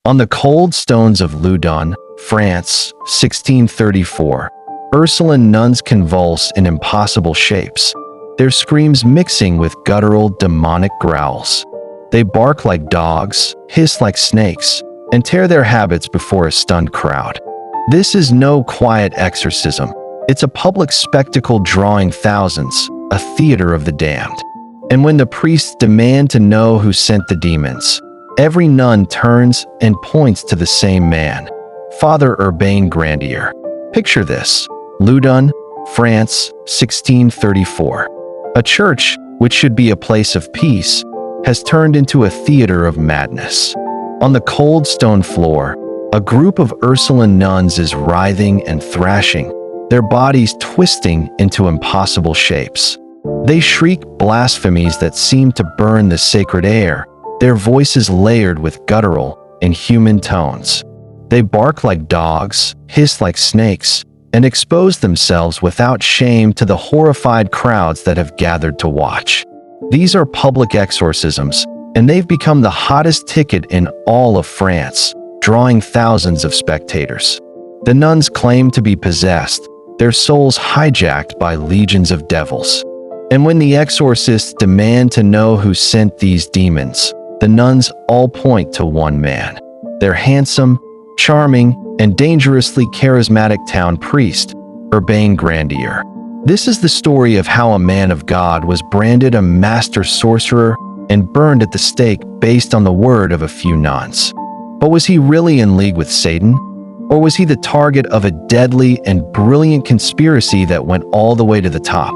On the cold stones of Loudun, France, 1634, Ursuline nuns convulse in impossible shapes, their screams mixing with guttural demonic growls. They bark like dogs, hiss like snakes, and tear their habits before a stunned crowd. This is no quiet exorcism. It's a public spectacle drawing thousands, a theater of the damned. And when the priests demand to know who sent the demons, every nun turns and points to the same man, Father Urbain Grandier. Picture this: Loudun, France, 1634. A church, which should be a place of peace, has turned into a theater of madness. On the cold stone floor, a group of Ursuline nuns is writhing and thrashing, their bodies twisting into impossible shapes. They shriek blasphemies that seem to burn the sacred air, their voices layered with guttural, inhuman tones. They bark like dogs, hiss like snakes, and expose themselves without shame to the horrified crowds that have gathered to watch. These are public exorcisms, and they've become the hottest ticket in all of France, drawing thousands of spectators. The nuns claim to be possessed, their souls hijacked by legions of devils. And when the exorcists demand to know who sent these demons, the nuns all point to one man, their handsome, charming, and dangerously charismatic town priest, Urbain Grandier. This is the story of how a man of God was branded a master sorcerer and burned at the stake based on the word of a few nuns. But was he really in league with Satan? Or was he the target of a deadly and brilliant conspiracy that went all the way to the top?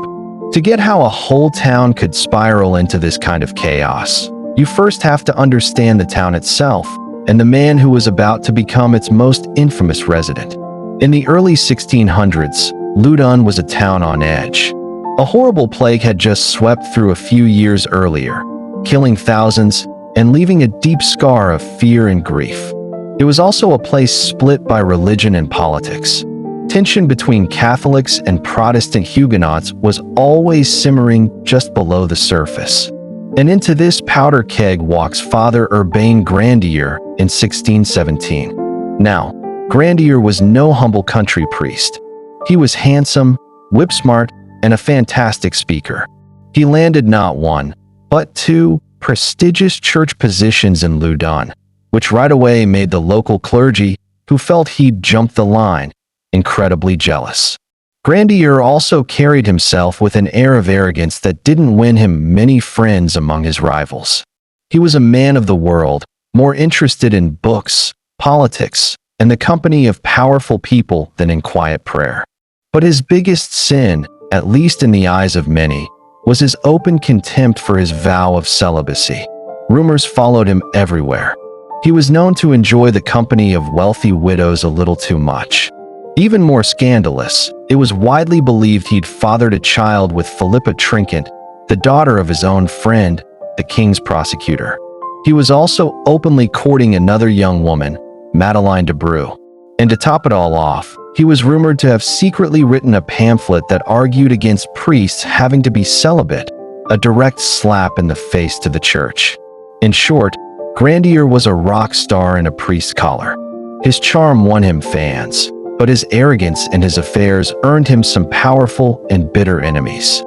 To get how a whole town could spiral into this kind of chaos, you first have to understand the town itself and the man who was about to become its most infamous resident. In the early 1600s, Loudun was a town on edge. A horrible plague had just swept through a few years earlier, killing thousands and leaving a deep scar of fear and grief. It was also a place split by religion and politics. Tension between Catholics and Protestant Huguenots was always simmering just below the surface. And into this powder keg walks Father Urbain Grandier in 1617. Now, Grandier was no humble country priest. He was handsome, whip-smart, and a fantastic speaker. He landed not one, but two prestigious church positions in Loudun, which right away made the local clergy, who felt he'd jumped the line, incredibly jealous. Grandier also carried himself with an air of arrogance that didn't win him many friends among his rivals. He was a man of the world, more interested in books, politics, and the company of powerful people than in quiet prayer. But his biggest sin, at least in the eyes of many, was his open contempt for his vow of celibacy. Rumors followed him everywhere. He was known to enjoy the company of wealthy widows a little too much. Even more scandalous, it was widely believed he'd fathered a child with Philippa Trinket, the daughter of his own friend, the king's prosecutor. He was also openly courting another young woman, Madeleine de Breu. And to top it all off, he was rumored to have secretly written a pamphlet that argued against priests having to be celibate, a direct slap in the face to the church. In short, Grandier was a rock star in a priest's collar. His charm won him fans, but his arrogance and his affairs earned him some powerful and bitter enemies.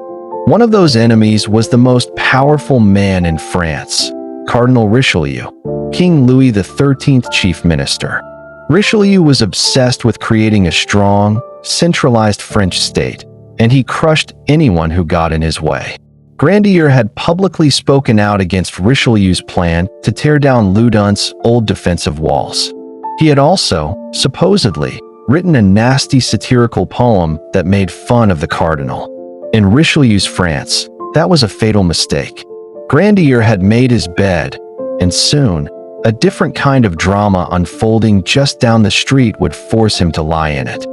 One of those enemies was the most powerful man in France, Cardinal Richelieu, King Louis XIII's chief minister. Richelieu was obsessed with creating a strong, centralized French state, and he crushed anyone who got in his way. Grandier had publicly spoken out against Richelieu's plan to tear down Loudun's old defensive walls. He had also, supposedly, written a nasty satirical poem that made fun of the cardinal. In Richelieu's France, that was a fatal mistake. Grandier had made his bed, and soon, a different kind of drama unfolding just down the street would force him to lie in it.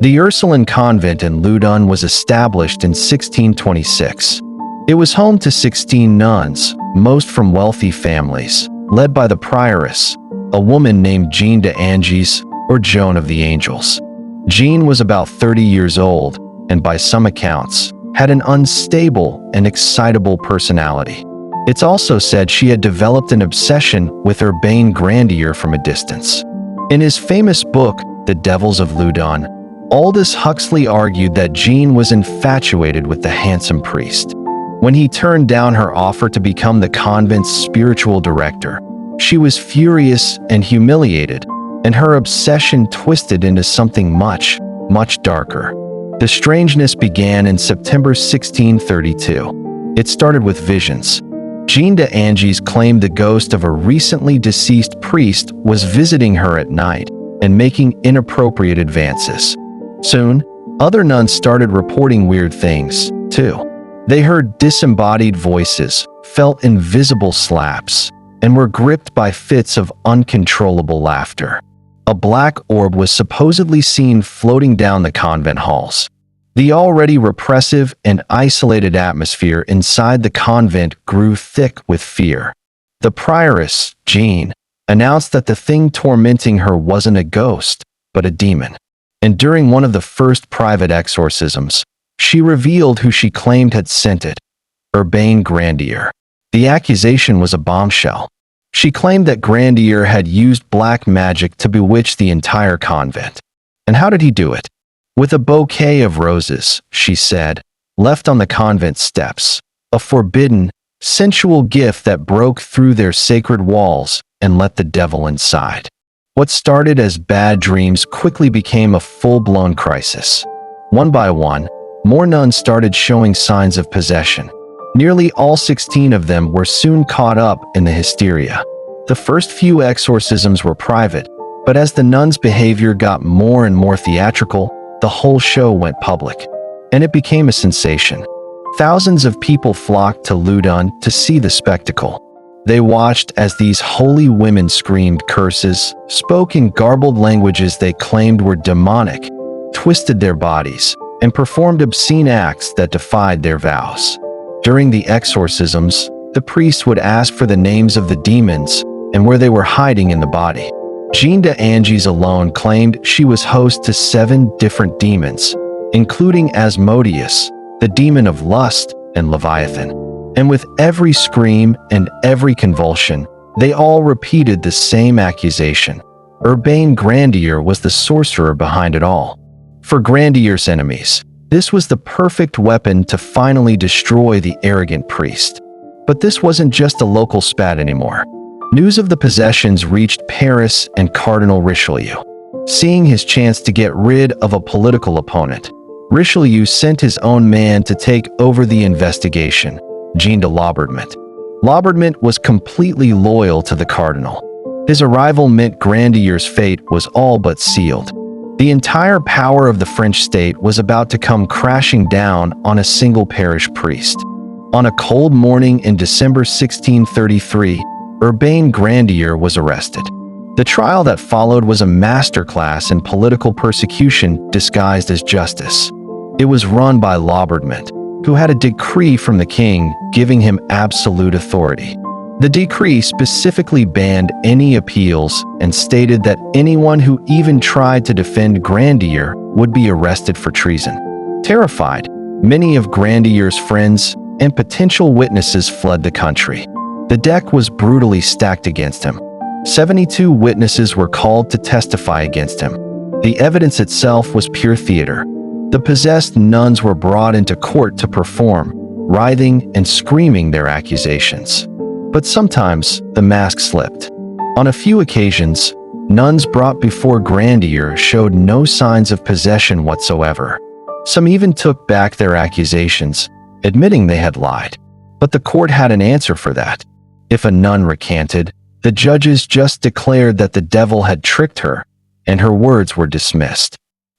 The Ursuline convent in Loudun was established in 1626. It was home to 16 nuns, most from wealthy families, led by the prioress, a woman named Jeanne d'Angers, or Joan of the Angels. Jeanne was about 30 years old, and by some accounts, had an unstable and excitable personality. It's also said she had developed an obsession with Urbain Grandier from a distance. In his famous book, The Devils of Loudun, Aldous Huxley argued that Jean was infatuated with the handsome priest. When he turned down her offer to become the convent's spiritual director, she was furious and humiliated, and her obsession twisted into something much, much darker. The strangeness began in September 1632. It started with visions. Jean d'Angers claimed the ghost of a recently deceased priest was visiting her at night and making inappropriate advances. Soon, other nuns started reporting weird things, too. They heard disembodied voices, felt invisible slaps, and were gripped by fits of uncontrollable laughter. A black orb was supposedly seen floating down the convent halls. The already repressive and isolated atmosphere inside the convent grew thick with fear. The prioress, Jean, announced that the thing tormenting her wasn't a ghost, but a demon. And during one of the first private exorcisms, she revealed who she claimed had sent it: Urbain Grandier. The accusation was a bombshell. She claimed that Grandier had used black magic to bewitch the entire convent. And how did he do it? With a bouquet of roses, she said, left on the convent steps, a forbidden, sensual gift that broke through their sacred walls and let the devil inside. What started as bad dreams quickly became a full-blown crisis. One by one, more nuns started showing signs of possession. Nearly all 16 of them were soon caught up in the hysteria. The first few exorcisms were private, but as the nuns' behavior got more and more theatrical, the whole show went public, and it became a sensation. Thousands of people flocked to Loudun to see the spectacle. They watched as these holy women screamed curses, spoke in garbled languages they claimed were demonic, twisted their bodies, and performed obscene acts that defied their vows. During the exorcisms, the priest would ask for the names of the demons and where they were hiding in the body. Jean d'Angers alone claimed she was host to 7 different demons, including Asmodeus, the demon of lust, and Leviathan. And with every scream and every convulsion, they all repeated the same accusation: Urbain Grandier was the sorcerer behind it all. For Grandier's enemies, this was the perfect weapon to finally destroy the arrogant priest. But this wasn't just a local spat anymore. News of the possessions reached Paris and Cardinal Richelieu. Seeing his chance to get rid of a political opponent, Richelieu sent his own man to take over the investigation, Jean de Laubardemont. Laubardemont was completely loyal to the cardinal. His arrival meant Grandier's fate was all but sealed. The entire power of the French state was about to come crashing down on a single parish priest. On a cold morning in December 1633, Urbain Grandier was arrested. The trial that followed was a masterclass in political persecution disguised as justice. It was run by Laubardemont, who had a decree from the king giving him absolute authority. The decree specifically banned any appeals and stated that anyone who even tried to defend Grandier would be arrested for treason. Terrified, many of Grandier's friends and potential witnesses fled the country. The deck was brutally stacked against him. 72 witnesses were called to testify against him. The evidence itself was pure theater. The possessed nuns were brought into court to perform, writhing and screaming their accusations. But sometimes the mask slipped. On a few occasions, nuns brought before Grandier showed no signs of possession whatsoever. Some even took back their accusations, admitting they had lied. But the court had an answer for that. If a nun recanted, the judges just declared that the devil had tricked her, and her words were dismissed.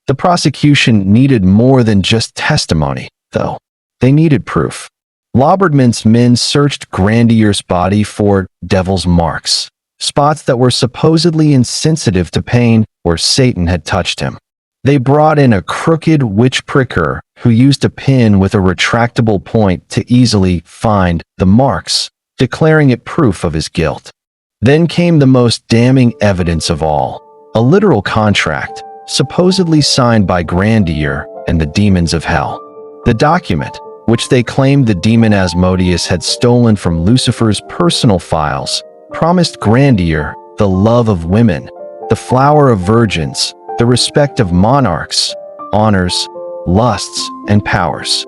The prosecution needed more than just testimony, though. They needed proof. Laubardemont's men searched Grandier's body for devil's marks, spots that were supposedly insensitive to pain where Satan had touched him. They brought in a crooked witch pricker who used a pin with a retractable point to easily find the marks, declaring it proof of his guilt. Then came the most damning evidence of all, a literal contract, supposedly signed by Grandier and the demons of hell. The document, which they claimed the demon Asmodeus had stolen from Lucifer's personal files, promised Grandier the love of women, the flower of virgins, the respect of monarchs, honors, lusts, and powers.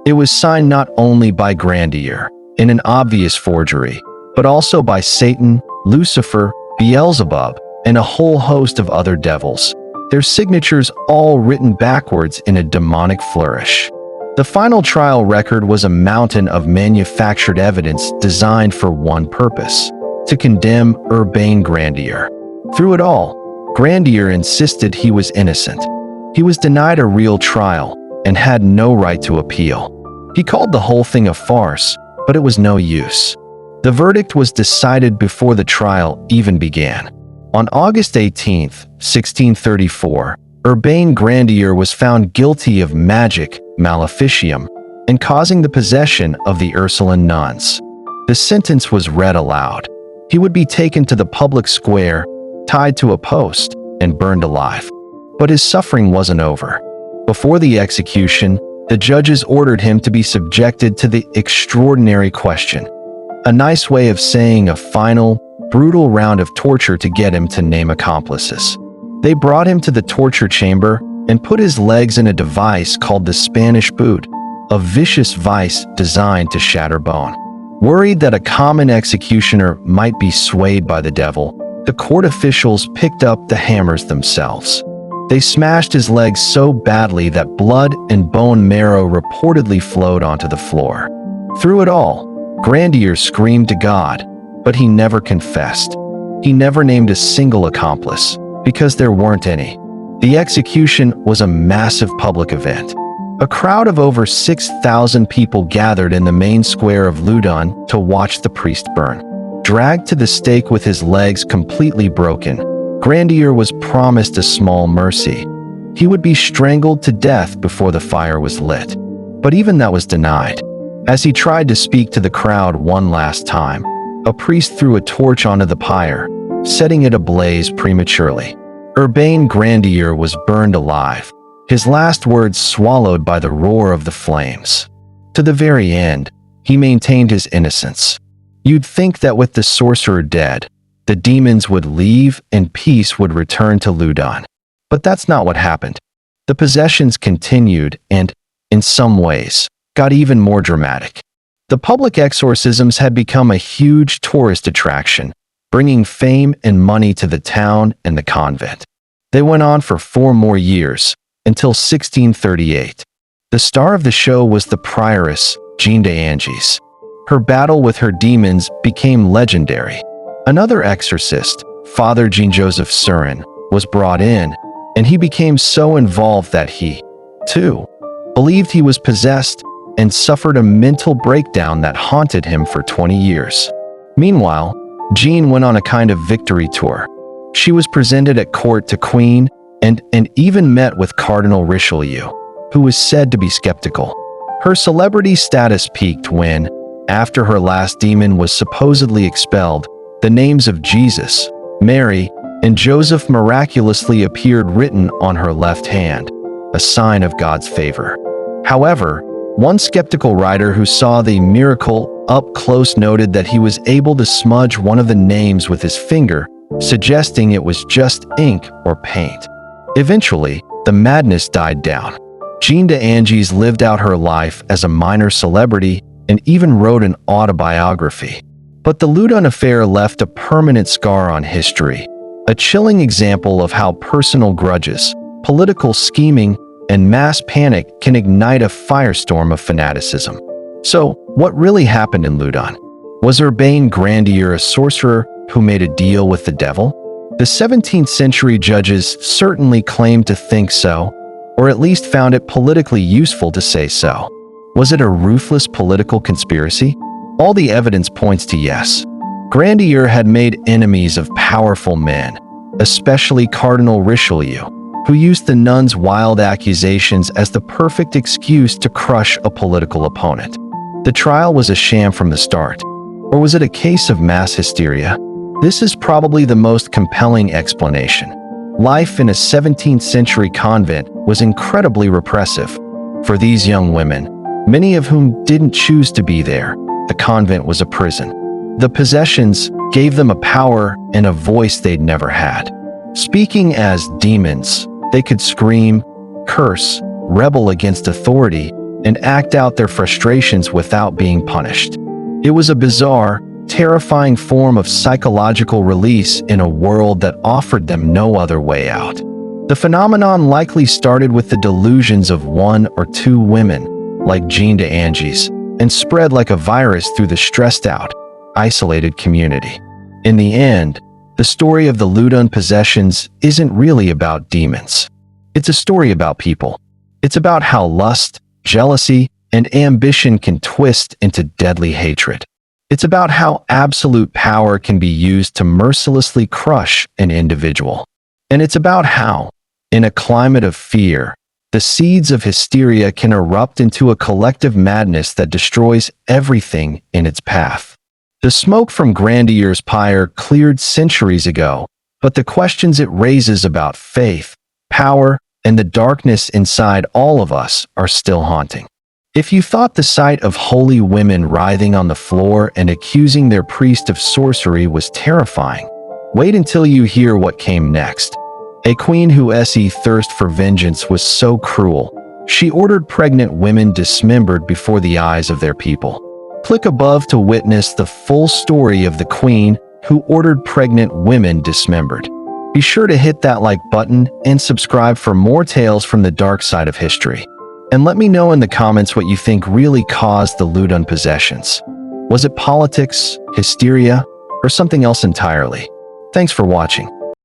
It was signed not only by Grandier, in an obvious forgery, but also by Satan, Lucifer, Beelzebub, and a whole host of other devils, their signatures all written backwards in a demonic flourish. The final trial record was a mountain of manufactured evidence designed for one purpose: to condemn Urbain Grandier. Through it all, Grandier insisted he was innocent. He was denied a real trial and had no right to appeal. He called the whole thing a farce, but it was no use. The verdict was decided before the trial even began. On August 18, 1634, Urbain Grandier was found guilty of magic, maleficium, and causing the possession of the Ursuline nuns. The sentence was read aloud. He would be taken to the public square, tied to a post, and burned alive. But his suffering wasn't over. Before the execution, the judges ordered him to be subjected to the extraordinary question, a nice way of saying a final, brutal round of torture to get him to name accomplices. They brought him to the torture chamber and put his legs in a device called the Spanish boot, a vicious vice designed to shatter bone. Worried that a common executioner might be swayed by the devil, the court officials picked up the hammers themselves. They smashed his legs so badly that blood and bone marrow reportedly flowed onto the floor. Through it all, Grandier screamed to God, but he never confessed. He never named a single accomplice, because there weren't any. The execution was a massive public event. A crowd of over 6,000 people gathered in the main square of Loudun to watch the priest burn. Dragged to the stake with his legs completely broken, Grandier was promised a small mercy. He would be strangled to death before the fire was lit. But even that was denied. As he tried to speak to the crowd one last time, a priest threw a torch onto the pyre, setting it ablaze prematurely. Urbain Grandier was burned alive, his last words swallowed by the roar of the flames. To the very end, he maintained his innocence. You'd think that with the sorcerer dead, the demons would leave and peace would return to Loudun. But that's not what happened. The possessions continued and, in some ways, got even more dramatic. The public exorcisms had become a huge tourist attraction, bringing fame and money to the town and the convent. They went on for 4 more years, until 1638. The star of the show was the prioress, Jeanne d'Angers. Her battle with her demons became legendary. Another exorcist, Father Jean-Joseph Surin, was brought in, and he became so involved that he, too, believed he was possessed and suffered a mental breakdown that haunted him for 20 years. Meanwhile, Jeanne went on a kind of victory tour. She was presented at court to Queen and even met with Cardinal Richelieu, who was said to be skeptical. Her celebrity status peaked when, after her last demon was supposedly expelled, the names of Jesus, Mary, and Joseph miraculously appeared written on her left hand, a sign of God's favor. However, one skeptical writer who saw the miracle up close noted that he was able to smudge one of the names with his finger, suggesting it was just ink or paint. Eventually, the madness died down. Jeanne d'Angers lived out her life as a minor celebrity and even wrote an autobiography. But the Loudun affair left a permanent scar on history, a chilling example of how personal grudges, political scheming, and mass panic can ignite a firestorm of fanaticism. So, what really happened in Loudun? Was Urbain Grandier a sorcerer who made a deal with the devil? The 17th century judges certainly claimed to think so, or at least found it politically useful to say so. Was it a ruthless political conspiracy? All the evidence points to yes. Grandier had made enemies of powerful men, especially Cardinal Richelieu, who used the nuns' wild accusations as the perfect excuse to crush a political opponent. The trial was a sham from the start. Or was it a case of mass hysteria? This is probably the most compelling explanation. Life in a 17th century convent was incredibly repressive. For these young women, many of whom didn't choose to be there. The convent was a prison. The possessions gave them a power and a voice they'd never had. Speaking as demons, they could scream, curse, rebel against authority, and act out their frustrations without being punished. It was a bizarre, terrifying form of psychological release in a world that offered them no other way out. The phenomenon likely started with the delusions of one or two women, like Jean de Angers, and spread like a virus through the stressed-out, isolated community. In the end, the story of the Loudun Possessions isn't really about demons. It's a story about people. It's about how lust, jealousy, and ambition can twist into deadly hatred. It's about how absolute power can be used to mercilessly crush an individual. And it's about how, in a climate of fear, the seeds of hysteria can erupt into a collective madness that destroys everything in its path. The smoke from Grandier's pyre cleared centuries ago, but the questions it raises about faith, power, and the darkness inside all of us are still haunting. If you thought the sight of holy women writhing on the floor and accusing their priest of sorcery was terrifying, wait until you hear what came next. A queen whose thirst for vengeance was so cruel, she ordered pregnant women dismembered before the eyes of their people. Click above to witness the full story of the queen who ordered pregnant women dismembered. Be sure to hit that like button and subscribe for more tales from the dark side of history. And let me know in the comments what you think really caused the Loudun Possessions. Was it politics, hysteria, or something else entirely? Thanks for watching.